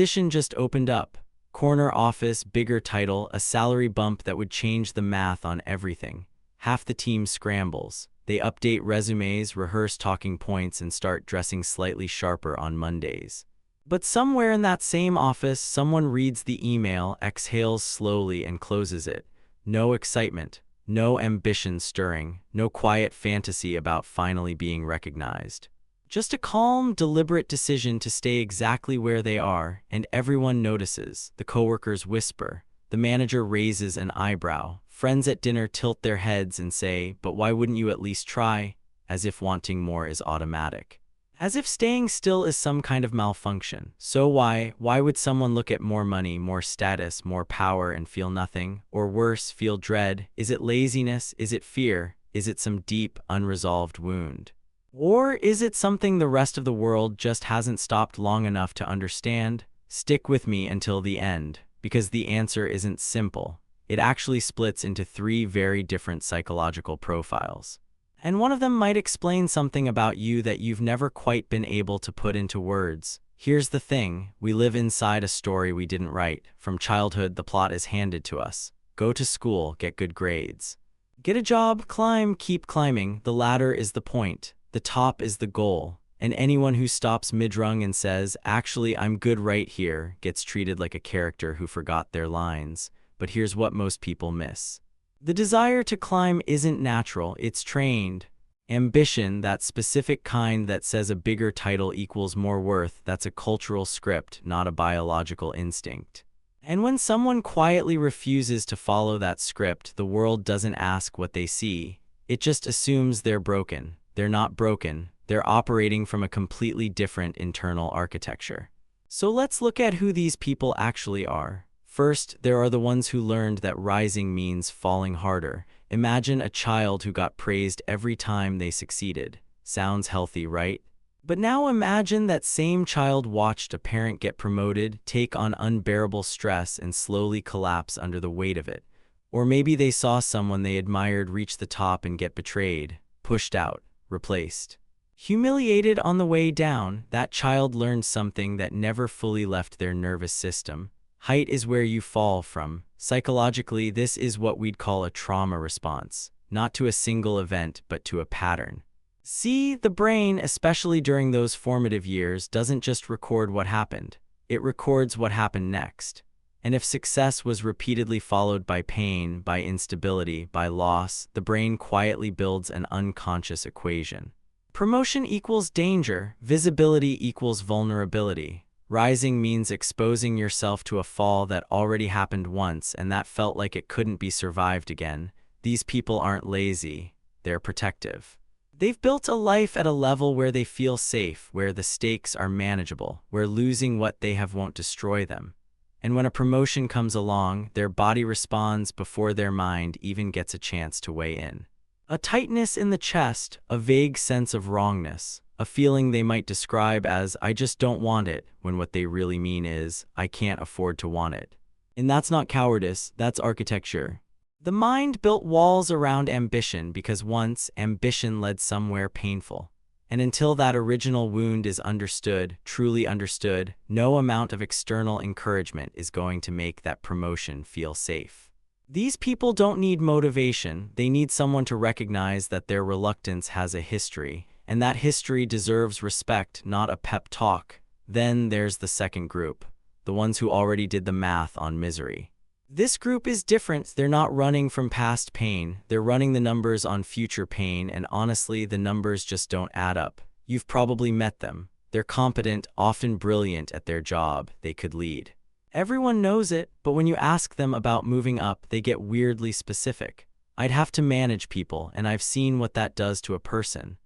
Position just opened up. Corner office, bigger title, a salary bump that would change the math on everything. Half the team scrambles. They update resumes, rehearse talking points, and start dressing slightly sharper on Mondays. But somewhere in that same office, someone reads the email, exhales slowly, and closes it. No excitement, no ambition stirring, no quiet fantasy about finally being recognized. Just a calm, deliberate decision to stay exactly where they are, and everyone notices. The coworkers whisper. The manager raises an eyebrow. Friends at dinner tilt their heads and say, "But why wouldn't you at least try?" As if wanting more is automatic. As if staying still is some kind of malfunction. So why would someone look at more money, more status, more power and feel nothing? Or worse, feel dread? Is it laziness? Is it fear? Is it some deep, unresolved wound? Or is it something the rest of the world just hasn't stopped long enough to understand? Stick with me until the end, because the answer isn't simple. It actually splits into 3 very different psychological profiles. And one of them might explain something about you that you've never quite been able to put into words. Here's the thing, we live inside a story we didn't write. From childhood, the plot is handed to us. Go to school, get good grades. Get a job, climb, keep climbing. The ladder is the point. The top is the goal, and anyone who stops mid-rung and says, "Actually, I'm good right here," gets treated like a character who forgot their lines. But here's what most people miss. The desire to climb isn't natural, it's trained. Ambition, that specific kind that says a bigger title equals more worth, that's a cultural script, not a biological instinct. And when someone quietly refuses to follow that script, the world doesn't ask what they see. It just assumes they're broken. They're not broken, they're operating from a completely different internal architecture. So let's look at who these people actually are. First, there are the ones who learned that rising means falling harder. Imagine a child who got praised every time they succeeded. Sounds healthy, right? But now imagine that same child watched a parent get promoted, take on unbearable stress, and slowly collapse under the weight of it. Or maybe they saw someone they admired reach the top and get betrayed, pushed out, replaced. Humiliated on the way down, that child learned something that never fully left their nervous system. Height is where you fall from. Psychologically, this is what we'd call a trauma response, not to a single event, but to a pattern. See, the brain, especially during those formative years, doesn't just record what happened. It records what happened next. And if success was repeatedly followed by pain, by instability, by loss, the brain quietly builds an unconscious equation. Promotion equals danger, visibility equals vulnerability. Rising means exposing yourself to a fall that already happened once and that felt like it couldn't be survived again. These people aren't lazy, they're protective. They've built a life at a level where they feel safe, where the stakes are manageable, where losing what they have won't destroy them. And when a promotion comes along, their body responds before their mind even gets a chance to weigh in. A tightness in the chest, a vague sense of wrongness, a feeling they might describe as, "I just don't want it," when what they really mean is, "I can't afford to want it." And that's not cowardice, that's architecture. The mind built walls around ambition because once ambition led somewhere painful. And until that original wound is understood, truly understood, no amount of external encouragement is going to make that promotion feel safe. These people don't need motivation, they need someone to recognize that their reluctance has a history, and that history deserves respect, not a pep talk. Then there's the second group, the ones who already did the math on misery. This group is different. They're not running from past pain. They're running the numbers on future pain, and honestly, the numbers just don't add up. You've probably met them. They're competent, often brilliant at their job. They could lead. Everyone knows it, but when you ask them about moving up, they get weirdly specific. "I'd have to manage people, and I've seen what that does to a person.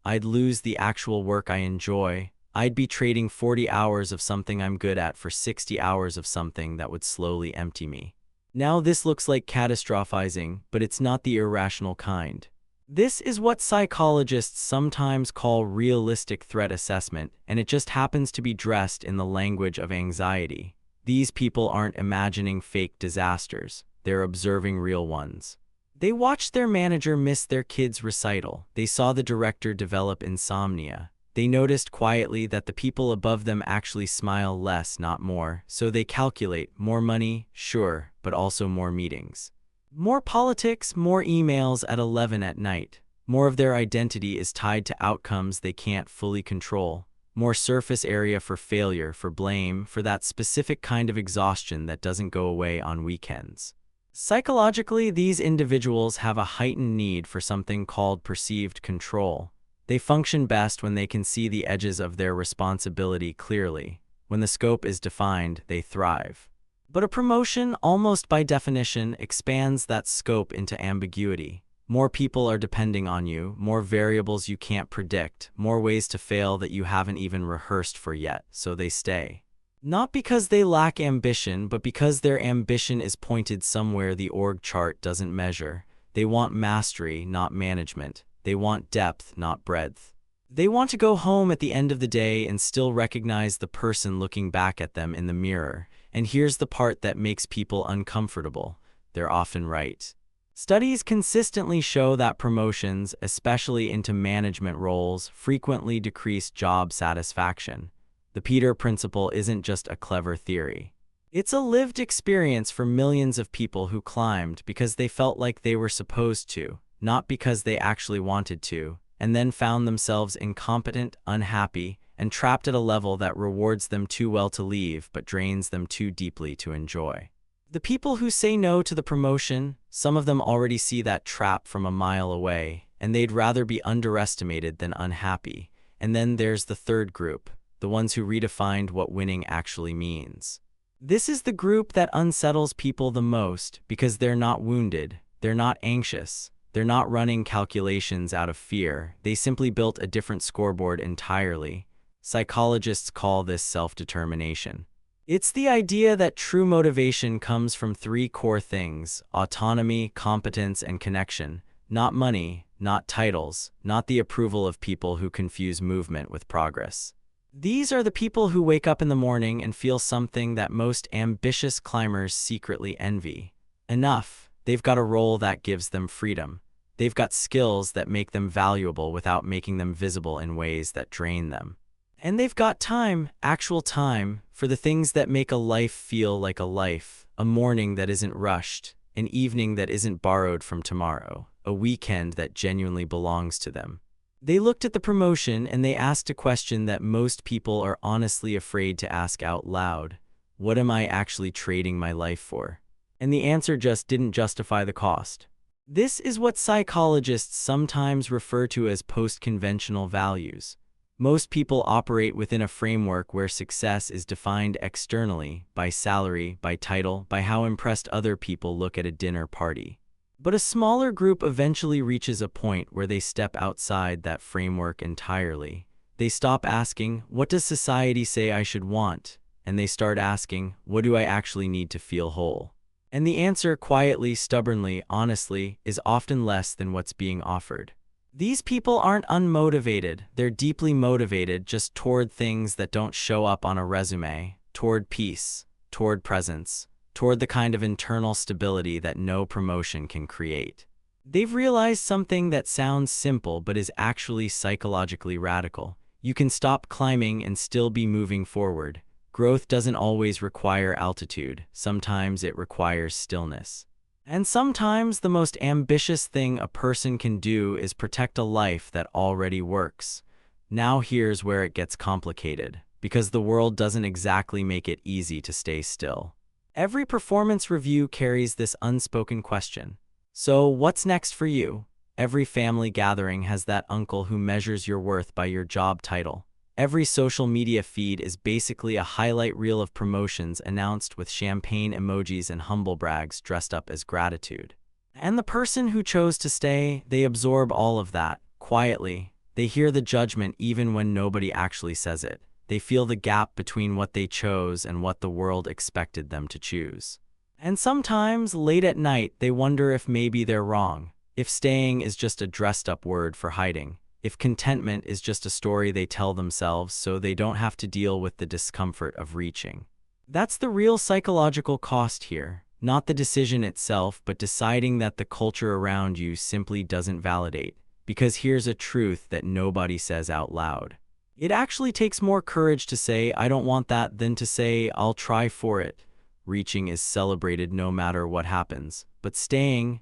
I'd lose the actual work I enjoy. I'd be trading 40 hours of something I'm good at for 60 hours of something that would slowly empty me." Now this looks like catastrophizing, but it's not the irrational kind. This is what psychologists sometimes call realistic threat assessment, and it just happens to be dressed in the language of anxiety. These people aren't imagining fake disasters, they're observing real ones. They watched their manager miss their kid's recital. They saw the director develop insomnia. They noticed quietly that the people above them actually smile less, not more, so they calculate more money, sure, but also more meetings. More politics, more emails at 11 at night. More of their identity is tied to outcomes they can't fully control. More surface area for failure, for blame, for that specific kind of exhaustion that doesn't go away on weekends. Psychologically, these individuals have a heightened need for something called perceived control. They function best when they can see the edges of their responsibility clearly. When the scope is defined, they thrive. But a promotion, almost by definition, expands that scope into ambiguity. More people are depending on you, more variables you can't predict, more ways to fail that you haven't even rehearsed for yet, so they stay. Not because they lack ambition, but because their ambition is pointed somewhere the org chart doesn't measure. They want mastery, not management. They want depth, not breadth. They want to go home at the end of the day and still recognize the person looking back at them in the mirror. And here's the part that makes people uncomfortable. They're often right. Studies consistently show that promotions, especially into management roles, frequently decrease job satisfaction. The Peter Principle isn't just a clever theory. It's a lived experience for millions of people who climbed because they felt like they were supposed to, not because they actually wanted to, and then found themselves incompetent, unhappy, and trapped at a level that rewards them too well to leave but drains them too deeply to enjoy. The people who say no to the promotion, some of them already see that trap from a mile away, and they'd rather be underestimated than unhappy. And then there's the third group, the ones who redefined what winning actually means. This is the group that unsettles people the most because they're not wounded, they're not anxious, they're not running calculations out of fear, they simply built a different scoreboard entirely. Psychologists call this self-determination. It's the idea that true motivation comes from three core things: autonomy, competence, and connection. Not money, not titles, not the approval of people who confuse movement with progress. These are the people who wake up in the morning and feel something that most ambitious climbers secretly envy. Enough. They've got a role that gives them freedom. They've got skills that make them valuable without making them visible in ways that drain them. And they've got time, actual time, for the things that make a life feel like a life. A morning that isn't rushed, an evening that isn't borrowed from tomorrow, a weekend that genuinely belongs to them. They looked at the promotion and they asked a question that most people are honestly afraid to ask out loud. What am I actually trading my life for? And the answer just didn't justify the cost. This is what psychologists sometimes refer to as post-conventional values. Most people operate within a framework where success is defined externally, by salary, by title, by how impressed other people look at a dinner party. But a smaller group eventually reaches a point where they step outside that framework entirely. They stop asking, what does society say I should want? And they start asking, what do I actually need to feel whole? And the answer, quietly, stubbornly, honestly, is often less than what's being offered. These people aren't unmotivated, they're deeply motivated, just toward things that don't show up on a resume, toward peace, toward presence, toward the kind of internal stability that no promotion can create. They've realized something that sounds simple but is actually psychologically radical. You can stop climbing and still be moving forward. Growth doesn't always require altitude, sometimes it requires stillness. And sometimes the most ambitious thing a person can do is protect a life that already works. Now here's where it gets complicated, because the world doesn't exactly make it easy to stay still. Every performance review carries this unspoken question. So what's next for you? Every family gathering has that uncle who measures your worth by your job title. Every social media feed is basically a highlight reel of promotions announced with champagne emojis and humble brags dressed up as gratitude. And the person who chose to stay, they absorb all of that, quietly. They hear the judgment even when nobody actually says it. They feel the gap between what they chose and what the world expected them to choose. And sometimes, late at night, they wonder if maybe they're wrong, if staying is just a dressed-up word for hiding, if contentment is just a story they tell themselves so they don't have to deal with the discomfort of reaching. That's the real psychological cost here, not the decision itself, but deciding that the culture around you simply doesn't validate. Because here's a truth that nobody says out loud. It actually takes more courage to say, I don't want that, than to say, I'll try for it. Reaching is celebrated no matter what happens, but staying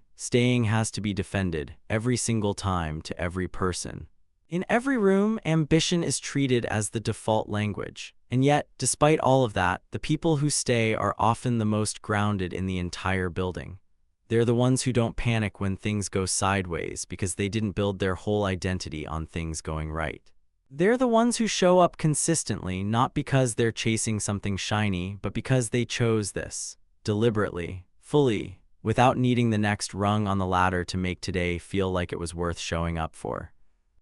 has to be defended every single time to every person. In every room, ambition is treated as the default language. And yet, despite all of that, the people who stay are often the most grounded in the entire building. They're the ones who don't panic when things go sideways because they didn't build their whole identity on things going right. They're the ones who show up consistently, not because they're chasing something shiny, but because they chose this, deliberately, fully, without needing the next rung on the ladder to make today feel like it was worth showing up for.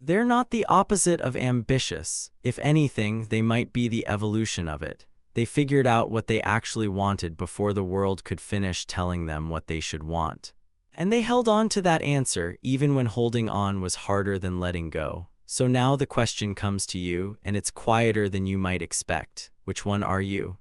They're not the opposite of ambitious. If anything, they might be the evolution of it. They figured out what they actually wanted before the world could finish telling them what they should want. And they held on to that answer even when holding on was harder than letting go. So now the question comes to you, and it's quieter than you might expect. Which one are you?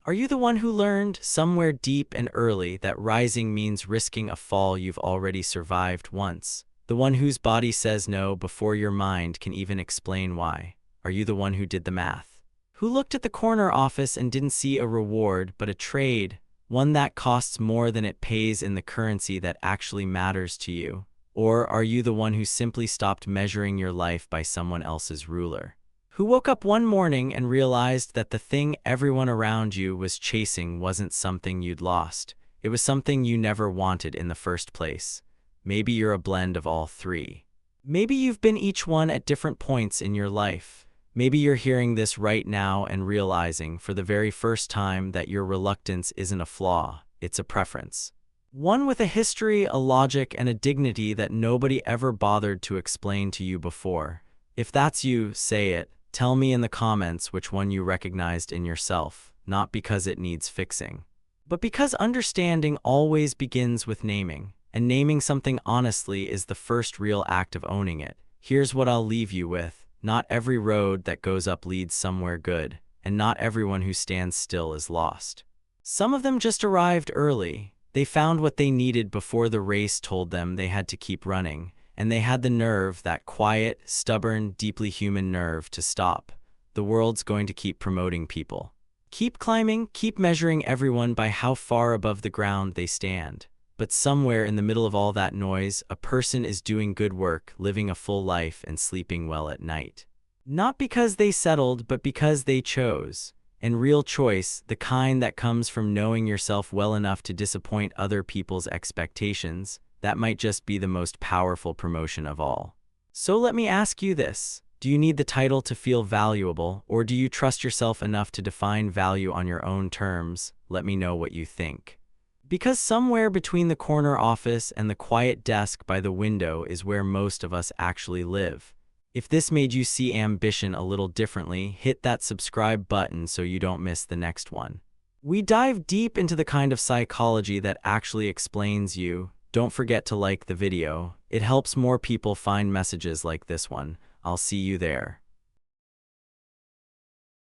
Are you the one who learned, somewhere deep and early, that rising means risking a fall you've already survived once? The one whose body says no before your mind can even explain why? Are you the one who did the math? Who looked at the corner office and didn't see a reward but a trade, one that costs more than it pays in the currency that actually matters to you? Or are you the one who simply stopped measuring your life by someone else's ruler? Who woke up one morning and realized that the thing everyone around you was chasing wasn't something you'd lost. It was something you never wanted in the first place. Maybe you're a blend of all three. Maybe you've been each one at different points in your life. Maybe you're hearing this right now and realizing for the very first time that your reluctance isn't a flaw, it's a preference. One with a history, a logic, and a dignity that nobody ever bothered to explain to you before. If that's you, say it. Tell me in the comments which one you recognized in yourself, not because it needs fixing, but because understanding always begins with naming, and naming something honestly is the first real act of owning it. Here's what I'll leave you with. Not every road that goes up leads somewhere good, and not everyone who stands still is lost. Some of them just arrived early. They found what they needed before the race told them they had to keep running, and they had the nerve, that quiet, stubborn, deeply human nerve, to stop. The world's going to keep promoting people. Keep climbing, keep measuring everyone by how far above the ground they stand. But somewhere in the middle of all that noise, a person is doing good work, living a full life, and sleeping well at night. Not because they settled, but because they chose. And real choice, the kind that comes from knowing yourself well enough to disappoint other people's expectations, that might just be the most powerful promotion of all. So let me ask you this. Do you need the title to feel valuable, or do you trust yourself enough to define value on your own terms? Let me know what you think. Because somewhere between the corner office and the quiet desk by the window is where most of us actually live. If this made you see ambition a little differently, hit that subscribe button so you don't miss the next one. We dive deep into the kind of psychology that actually explains you. Don't forget to like the video. It helps more people find messages like this one. I'll see you there.